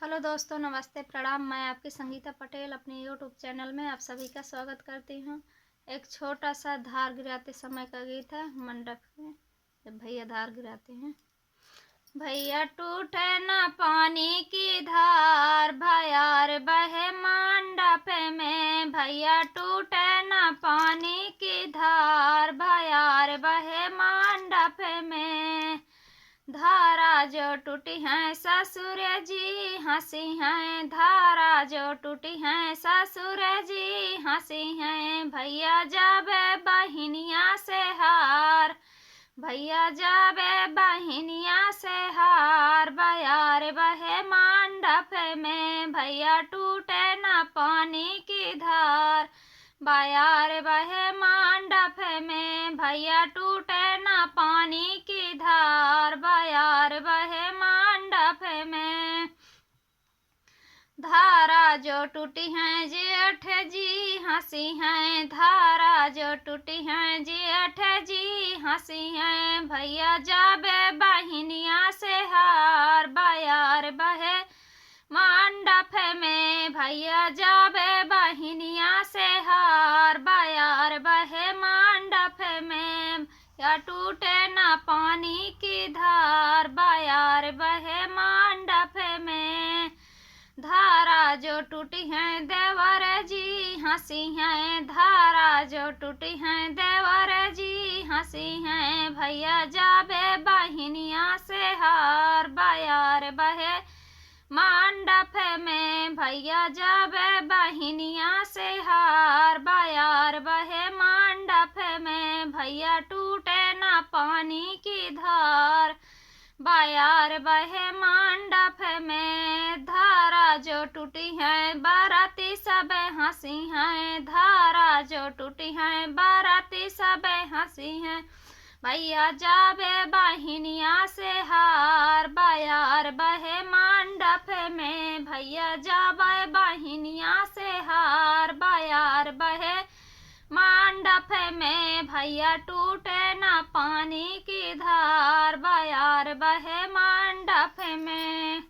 Hello दोस्तों, नमस्ते, प्रणाम। मैं आपकी संगीता पटेल अपने यूट्यूब चैनल में आप सभी का स्वागत करती हूँ। एक छोटा सा धार गिराते समय का गीत है। मंडप में जब भैया धार गिराते हैं, भैया टूटे ना पानी की धार, भयार बहे मंडप में। भैया टूटे ना पानी की धार, भयार बहे मंडप में। धारा जो टूटी है ससुर जी हंसी हैं, धारा जो टूटी है ससुर जी हंसी हैं। भैया जाबे बहिनिया से हार, भैया जाबे बहिनिया से हार, बयार बहे मंडप में। भैया टूटे ना पानी की धार, बयार बहे मंडप में। भैया टूटे ना पानी की धार, बयार बहे मंडप में। धारा जो टूटी है जेठ जी हंसी हैं, धारा जो टूटी है जेठ जी हंसी हैं। भैया जाबे बहिनिया से हार, बयार बहे मंडप में। भैया जाबे बहिनिया से हार, बयार बहे मंडप में। या टूटे ना पानी की धार, बयार बहे मंडप में। धारा जो टूटी है देवर जी हंसी हैं, धारा जो टूटी है देवर जी हंसी हैं। भैया जाबे बहिनिया से हार, बयार बहे मंडप में। भैया जाबे बहिनिया से हार, बयार बहे मंडप में। भैया टूटे ना पानी की धार, बयार बहे मंडप में। धारा जो टूटी है बाराती सब हंसी हैं, धारा जो टूटी है बाराती सब हंसी हैं। भैया जाबे बहिनिया से हार, बयार बहे मंडप में। भैया जाबे बहिनिया से हार, बयार बहे मंडप में। भैया टूटे ना पानी की धार, बयार बहे मंडप में।